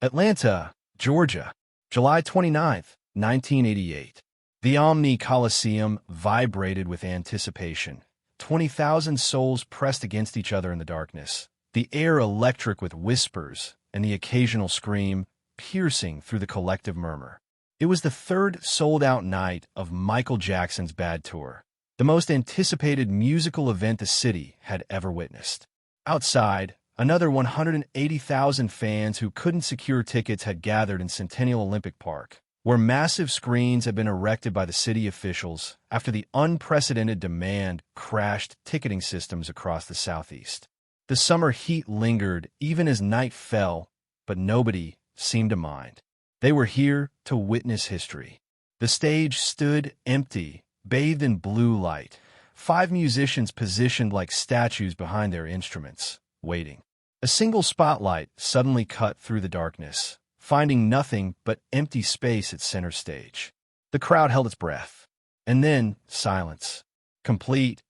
Atlanta, Georgia, July 29th, 1988. The Omni Coliseum vibrated with anticipation. 20,000 souls pressed against each other in the darkness, the air electric with whispers and the occasional scream piercing through the collective murmur. It was the third sold-out night of Michael Jackson's Bad Tour, the most anticipated musical event the city had ever witnessed. Outside, another 180,000 fans who couldn't secure tickets had gathered in Centennial Olympic Park, where massive screens had been erected by the city officials after the unprecedented demand crashed ticketing systems across the Southeast. The summer heat lingered even as night fell, but nobody seemed to mind. They were here to witness history. The stage stood empty, bathed in blue light, 5 musicians positioned like statues behind their instruments, waiting. A single spotlight suddenly cut through the darkness, finding nothing but empty space at center stage. The crowd held its breath. And then silence. Complete,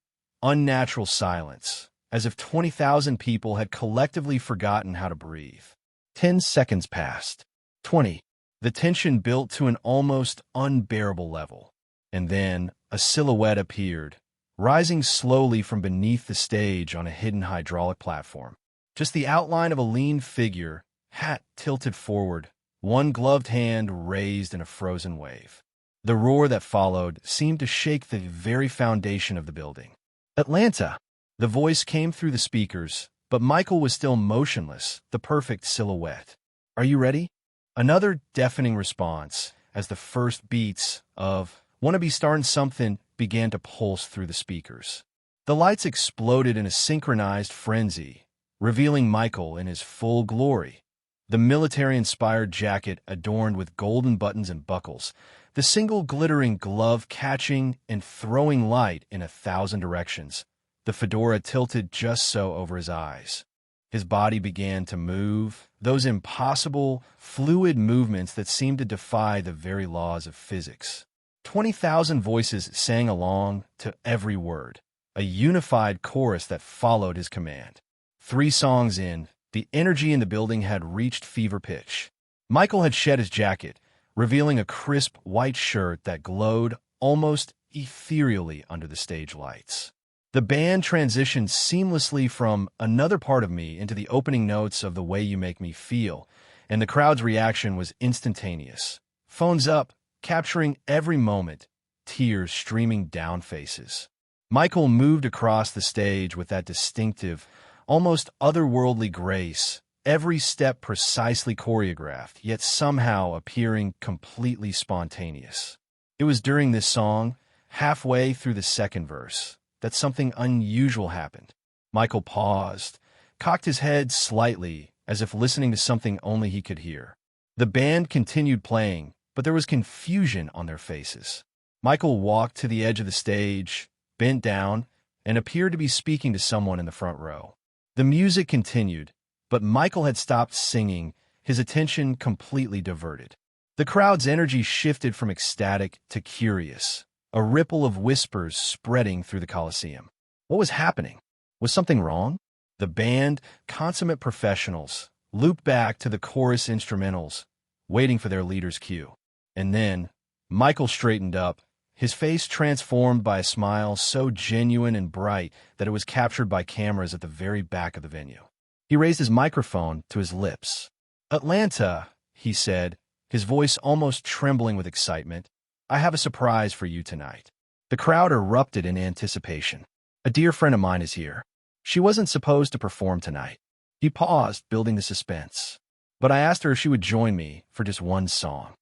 unnatural silence, as if 20,000 people had collectively forgotten how to breathe. 10 seconds passed. 20. The tension built to an almost unbearable level. And then a silhouette appeared, rising slowly from beneath the stage on a hidden hydraulic platform. Just the outline of a lean figure, hat tilted forward, one gloved hand raised in a frozen wave. The roar that followed seemed to shake the very foundation of the building. Atlanta! The voice came through the speakers, but Michael was still motionless, the perfect silhouette. Are you ready? Another deafening response as the first beats of "Wanna Be Startin' Something" began to pulse through the speakers. The lights exploded in a synchronized frenzy, revealing Michael in his full glory. The military-inspired jacket adorned with golden buttons and buckles, the single glittering glove catching and throwing light in 1,000 directions, the fedora tilted just so over his eyes. His body began to move, those impossible, fluid movements that seemed to defy the very laws of physics. 20,000 voices sang along to every word, a unified chorus that followed his command. 3 songs in, the energy in the building had reached fever pitch. Michael had shed his jacket, revealing a crisp white shirt that glowed almost ethereally under the stage lights. The band transitioned seamlessly from "Another Part of Me" into the opening notes of "The Way You Make Me Feel," and the crowd's reaction was instantaneous. Phones up, capturing every moment, tears streaming down faces. Michael moved across the stage with that distinctive, almost otherworldly grace, every step precisely choreographed, yet somehow appearing completely spontaneous. It was during this song, halfway through the second verse, that something unusual happened. Michael paused, cocked his head slightly, as if listening to something only he could hear. The band continued playing, but there was confusion on their faces. Michael walked to the edge of the stage, bent down, and appeared to be speaking to someone in the front row. The music continued, but Michael had stopped singing, his attention completely diverted. The crowd's energy shifted from ecstatic to curious, a ripple of whispers spreading through the Coliseum. What was happening? Was something wrong? The band, consummate professionals, looped back to the chorus instrumentals, waiting for their leader's cue. And then, Michael straightened up, his face transformed by a smile so genuine and bright that it was captured by cameras at the very back of the venue. He raised his microphone to his lips. "Atlanta," he said, his voice almost trembling with excitement, "I have a surprise for you tonight." The crowd erupted in anticipation. "A dear friend of mine is here. She wasn't supposed to perform tonight." He paused, building the suspense. "But I asked her if she would join me for just one song."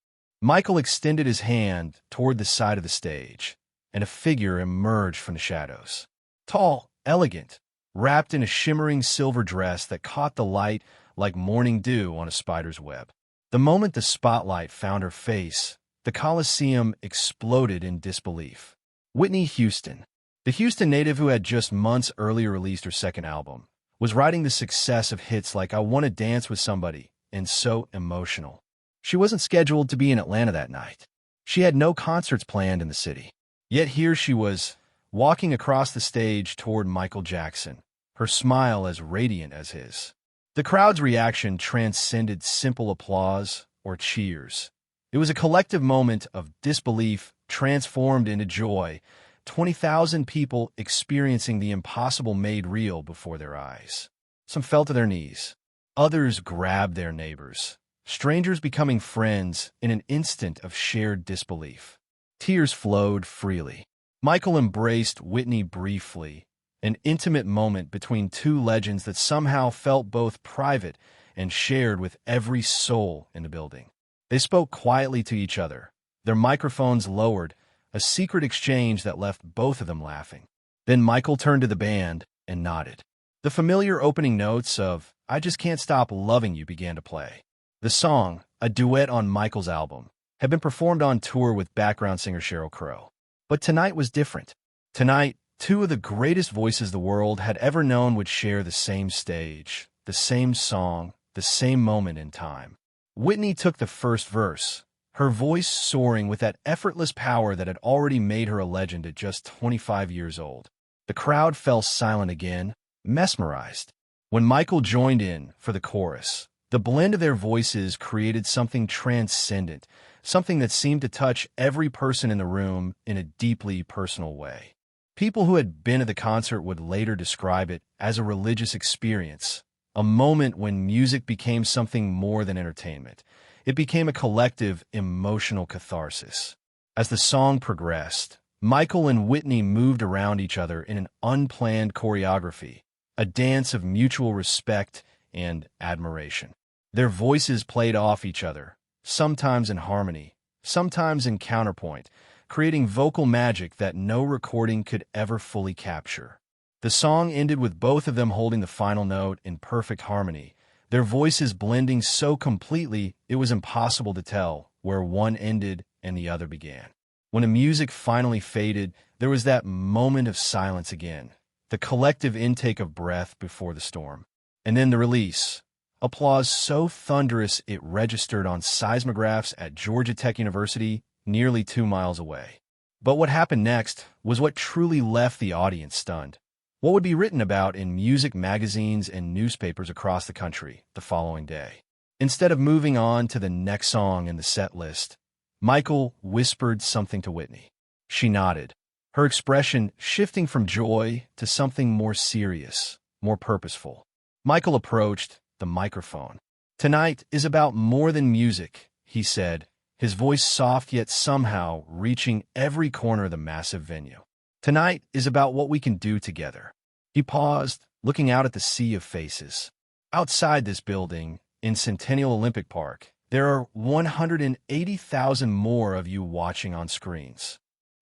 Michael extended his hand toward the side of the stage, and a figure emerged from the shadows. Tall, elegant, wrapped in a shimmering silver dress that caught the light like morning dew on a spider's web. The moment the spotlight found her face, the Coliseum exploded in disbelief. Whitney Houston, the Houston native who had just months earlier released her second album, was writing the success of hits like "I Want to Dance with Somebody" and "So Emotional." She wasn't scheduled to be in Atlanta that night. She had no concerts planned in the city. Yet here she was, walking across the stage toward Michael Jackson, her smile as radiant as his. The crowd's reaction transcended simple applause or cheers. It was a collective moment of disbelief transformed into joy, 20,000 people experiencing the impossible made real before their eyes. Some fell to their knees. Others grabbed their neighbors, strangers becoming friends in an instant of shared disbelief. Tears flowed freely. Michael embraced Whitney briefly, an intimate moment between two legends that somehow felt both private and shared with every soul in the building. They spoke quietly to each other, their microphones lowered, a secret exchange that left both of them laughing. Then Michael turned to the band and nodded. The familiar opening notes of "I Just Can't Stop Loving You" began to play. The song, a duet on Michael's album, had been performed on tour with background singer Sheryl Crow. But tonight was different. Tonight, two of the greatest voices the world had ever known would share the same stage, the same song, the same moment in time. Whitney took the first verse, her voice soaring with that effortless power that had already made her a legend at just 25 years old. The crowd fell silent again, mesmerized. When Michael joined in for the chorus, the blend of their voices created something transcendent, something that seemed to touch every person in the room in a deeply personal way. People who had been at the concert would later describe it as a religious experience, a moment when music became something more than entertainment. It became a collective, emotional catharsis. As the song progressed, Michael and Whitney moved around each other in an unplanned choreography, a dance of mutual respect and admiration. Their voices played off each other, sometimes in harmony, sometimes in counterpoint, creating vocal magic that no recording could ever fully capture. The song ended with both of them holding the final note in perfect harmony, their voices blending so completely it was impossible to tell where one ended and the other began. When the music finally faded, there was that moment of silence again, the collective intake of breath before the storm. And then the release. Applause so thunderous it registered on seismographs at Georgia Tech University, nearly 2 miles away. But what happened next was what truly left the audience stunned. What would be written about in music magazines and newspapers across the country the following day. Instead of moving on to the next song in the set list, Michael whispered something to Whitney. She nodded, her expression shifting from joy to something more serious, more purposeful. Michael approached the microphone. "Tonight is about more than music," he said, his voice soft yet somehow reaching every corner of the massive venue. "Tonight is about what we can do together." He paused, looking out at the sea of faces. Outside this building, in Centennial Olympic Park, there are 180,000 more of you watching on screens.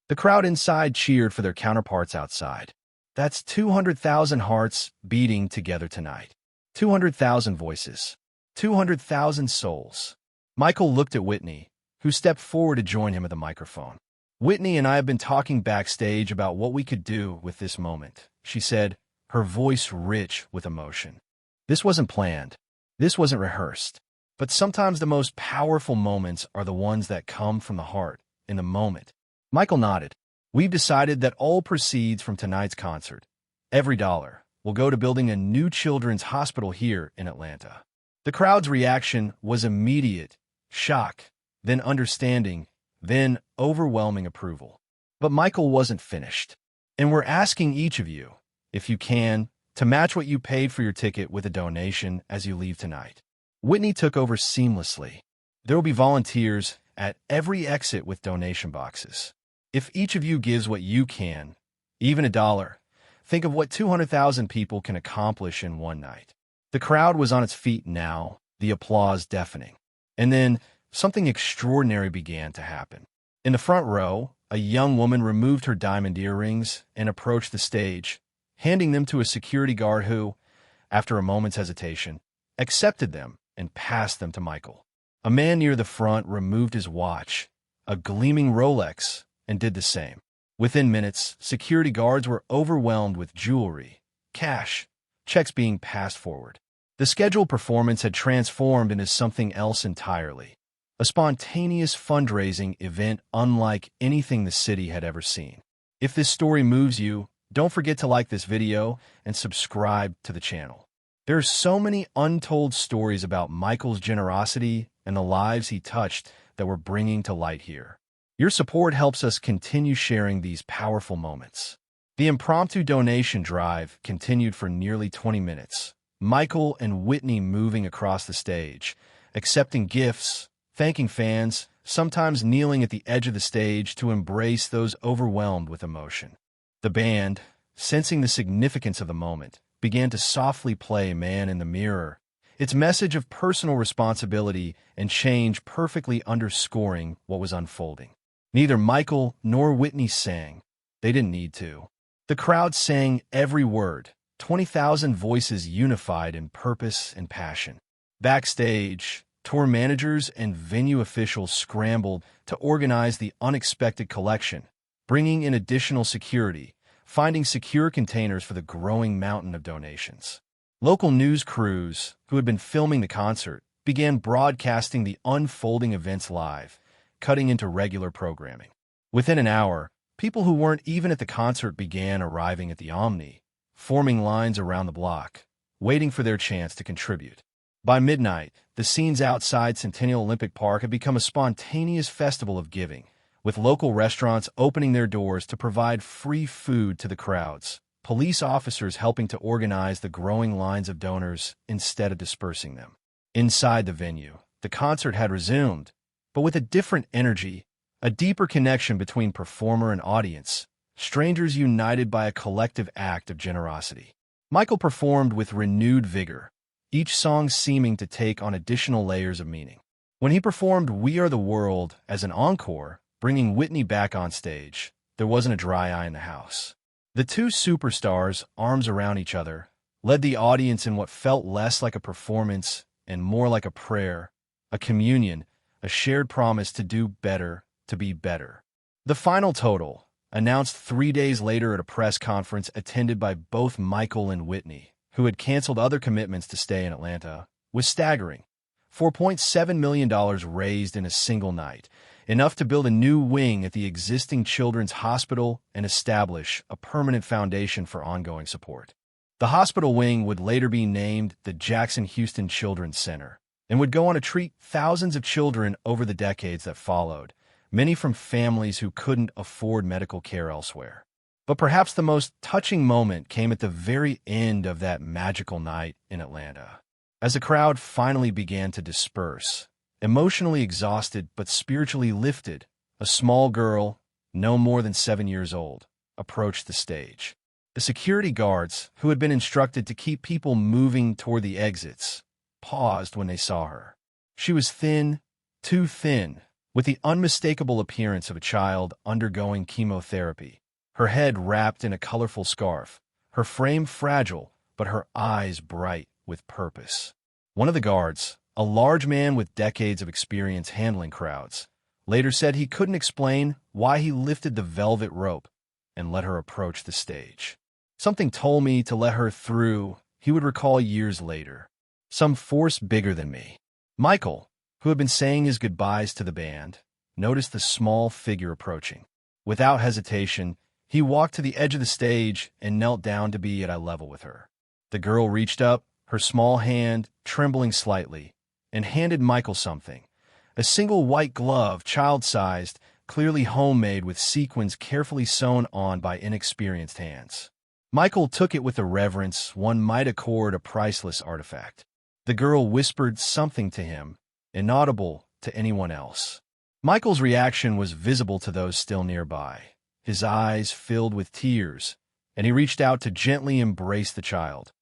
The crowd inside cheered for their counterparts outside. That's 200,000 hearts beating together tonight. 200,000 voices. 200,000 souls. Michael looked at Whitney, who stepped forward to join him at the microphone. "Whitney and I have been talking backstage about what we could do with this moment," she said, her voice rich with emotion. "This wasn't planned. This wasn't rehearsed. But sometimes the most powerful moments are the ones that come from the heart, in the moment." Michael nodded. "We've decided that all proceeds from tonight's concert, every dollar, will go to building a new children's hospital here in Atlanta." The crowd's reaction was immediate, shock, then understanding, then overwhelming approval. But Michael wasn't finished. "And we're asking each of you, if you can, to match what you paid for your ticket with a donation as you leave tonight." Whitney took over seamlessly. "There will be volunteers at every exit with donation boxes. If each of you gives what you can, even $1, think of what 200,000 people can accomplish in one night." The crowd was on its feet now, the applause deafening. And then something extraordinary began to happen. In the front row, a young woman removed her diamond earrings and approached the stage, handing them to a security guard who, after a moment's hesitation, accepted them and passed them to Michael. A man near the front removed his watch, a gleaming Rolex, and did the same. Within minutes, security guards were overwhelmed with jewelry, cash, checks being passed forward. The scheduled performance had transformed into something else entirely, a spontaneous fundraising event unlike anything the city had ever seen. If this story moves you, don't forget to like this video and subscribe to the channel. There are so many untold stories about Michael's generosity and the lives he touched that we're bringing to light here. Your support helps us continue sharing these powerful moments. The impromptu donation drive continued for nearly 20 minutes. Michael and Whitney moving across the stage, accepting gifts, thanking fans, sometimes kneeling at the edge of the stage to embrace those overwhelmed with emotion. The band, sensing the significance of the moment, began to softly play Man in the Mirror, its message of personal responsibility and change perfectly underscoring what was unfolding. Neither Michael nor Whitney sang. They didn't need to. The crowd sang every word, 20,000 voices unified in purpose and passion. Backstage, tour managers and venue officials scrambled to organize the unexpected collection, bringing in additional security, finding secure containers for the growing mountain of donations. Local news crews, who had been filming the concert, began broadcasting the unfolding events live, cutting into regular programming. Within an hour, people who weren't even at the concert began arriving at the Omni, forming lines around the block, waiting for their chance to contribute. By midnight, the scenes outside Centennial Olympic Park had become a spontaneous festival of giving, with local restaurants opening their doors to provide free food to the crowds, police officers helping to organize the growing lines of donors instead of dispersing them. Inside the venue, the concert had resumed, but with a different energy, a deeper connection between performer and audience, strangers united by a collective act of generosity. Michael performed with renewed vigor, each song seeming to take on additional layers of meaning. When he performed We Are the World as an encore, bringing Whitney back on stage, there wasn't a dry eye in the house. The two superstars, arms around each other, led the audience in what felt less like a performance and more like a prayer, a communion, a shared promise to do better, to be better. The final total, announced 3 days later at a press conference attended by both Michael and Whitney, who had canceled other commitments to stay in Atlanta, was staggering. $4.7 million raised in a single night, enough to build a new wing at the existing children's hospital and establish a permanent foundation for ongoing support. The hospital wing would later be named the Jackson Houston Children's Center and would go on to treat thousands of children over the decades that followed, many from families who couldn't afford medical care elsewhere. But perhaps the most touching moment came at the very end of that magical night in Atlanta. As the crowd finally began to disperse, emotionally exhausted but spiritually lifted, a small girl, no more than 7 years old, approached the stage. The security guards, who had been instructed to keep people moving toward the exits, paused when they saw her. She was thin, too thin, with the unmistakable appearance of a child undergoing chemotherapy, her head wrapped in a colorful scarf, her frame fragile, but her eyes bright with purpose. One of the guards, a large man with decades of experience handling crowds, later said he couldn't explain why he lifted the velvet rope and let her approach the stage. Something told me to let her through, he would recall years later. Some force bigger than me. Michael, who had been saying his goodbyes to the band, noticed the small figure approaching. Without hesitation, he walked to the edge of the stage and knelt down to be at eye level with her. The girl reached up, her small hand trembling slightly, and handed Michael something. A single white glove, child-sized, clearly homemade with sequins carefully sewn on by inexperienced hands. Michael took it with a reverence one might accord a priceless artifact. The girl whispered something to him, inaudible to anyone else. Michael's reaction was visible to those still nearby. His eyes filled with tears, and he reached out to gently embrace the child,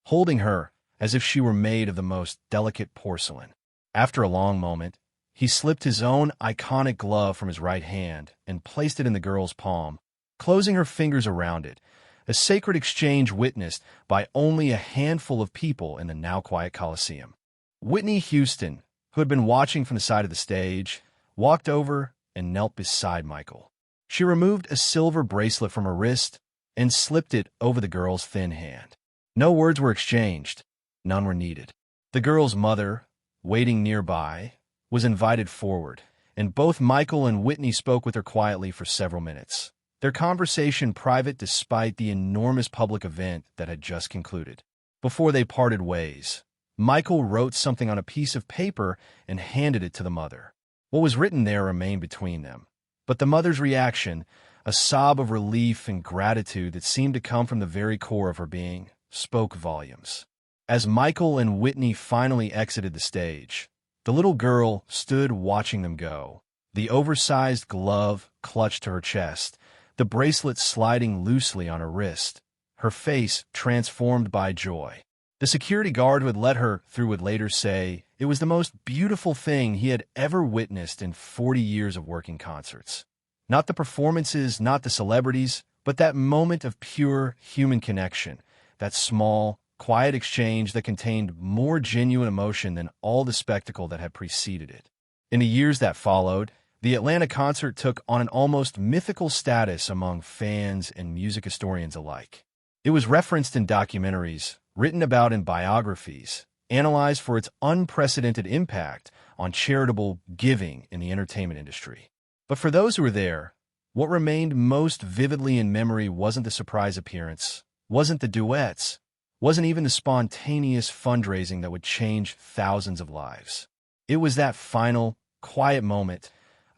holding her as if she were made of the most delicate porcelain. After a long moment, he slipped his own iconic glove from his right hand and placed it in the girl's palm, closing her fingers around it, a sacred exchange witnessed by only a handful of people in the now-quiet Coliseum. Whitney Houston, who had been watching from the side of the stage, walked over and knelt beside Michael. She removed a silver bracelet from her wrist and slipped it over the girl's thin hand. No words were exchanged. None were needed. The girl's mother, waiting nearby, was invited forward, and both Michael and Whitney spoke with her quietly for several minutes, their conversation private despite the enormous public event that had just concluded. Before they parted ways, Michael wrote something on a piece of paper and handed it to the mother. What was written there remained between them, but the mother's reaction, a sob of relief and gratitude that seemed to come from the very core of her being, spoke volumes. As Michael and Whitney finally exited the stage, the little girl stood watching them go, the oversized glove clutched to her chest, the bracelet sliding loosely on her wrist, her face transformed by joy. The security guard who had let her through would later say it was the most beautiful thing he had ever witnessed in 40 years of working concerts. Not the performances, not the celebrities, but that moment of pure human connection, that small, quiet exchange that contained more genuine emotion than all the spectacle that had preceded it. In the years that followed, the Atlanta concert took on an almost mythical status among fans and music historians alike. It was referenced in documentaries, written about in biographies, analyzed for its unprecedented impact on charitable giving in the entertainment industry. But for those who were there, what remained most vividly in memory wasn't the surprise appearance, wasn't the duets, wasn't even the spontaneous fundraising that would change thousands of lives. It was that final, quiet moment,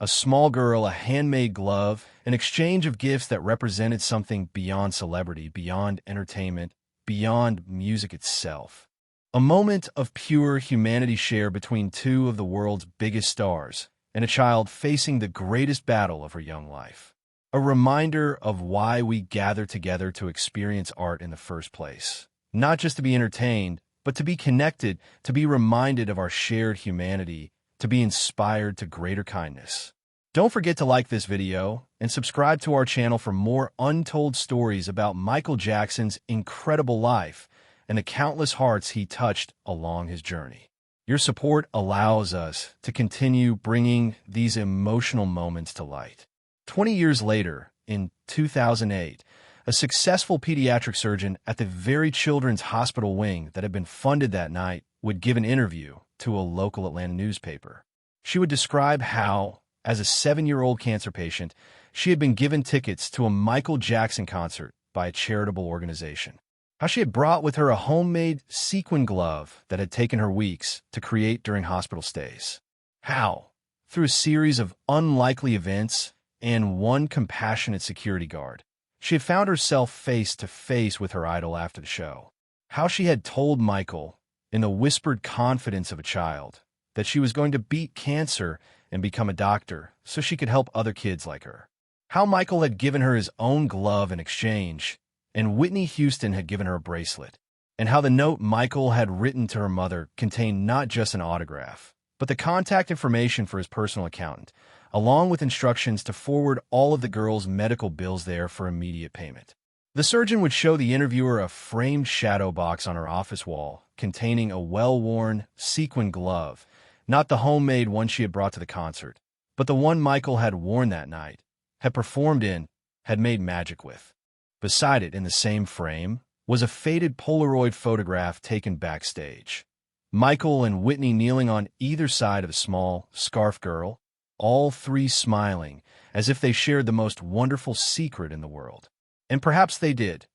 a small girl, a handmade glove, an exchange of gifts that represented something beyond celebrity, beyond entertainment, beyond music itself. A moment of pure humanity shared between two of the world's biggest stars and a child facing the greatest battle of her young life. A reminder of why we gather together to experience art in the first place. Not just to be entertained, but to be connected, to be reminded of our shared humanity, to be inspired to greater kindness. Don't forget to like this video and subscribe to our channel for more untold stories about Michael Jackson's incredible life and the countless hearts he touched along his journey. Your support allows us to continue bringing these emotional moments to light. 20 years later, in 2008, a successful pediatric surgeon at the very children's hospital wing that had been funded that night would give an interview to a local Atlanta newspaper. She would describe how, as a 7-year-old cancer patient, she had been given tickets to a Michael Jackson concert by a charitable organization. How she had brought with her a homemade sequined glove that had taken her weeks to create during hospital stays. How, through a series of unlikely events and one compassionate security guard, she had found herself face to face with her idol after the show. How she had told Michael, in the whispered confidence of a child, that she was going to beat cancer and become a doctor so she could help other kids like her. How Michael had given her his own glove in exchange, and Whitney Houston had given her a bracelet. And how the note Michael had written to her mother contained not just an autograph, but the contact information for his personal accountant, along with instructions to forward all of the girl's medical bills there for immediate payment. The surgeon would show the interviewer a framed shadow box on her office wall containing a well-worn, sequined glove, not the homemade one she had brought to the concert, but the one Michael had worn that night, had performed in, had made magic with. Beside it, in the same frame, was a faded Polaroid photograph taken backstage. Michael and Whitney kneeling on either side of a small, scarf girl, all three smiling, as if they shared the most wonderful secret in the world. And perhaps they did.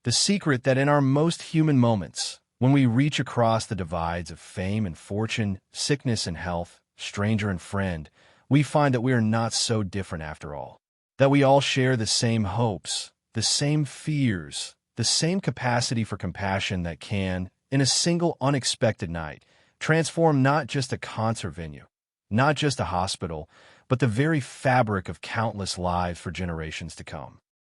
The secret that in our most human moments, when we reach across the divides of fame and fortune, sickness and health, stranger and friend, we find that we are not so different after all. That we all share the same hopes, the same fears, the same capacity for compassion that can, in a single unexpected night, transform not just a concert venue, not just a hospital, but the very fabric of countless lives for generations to come.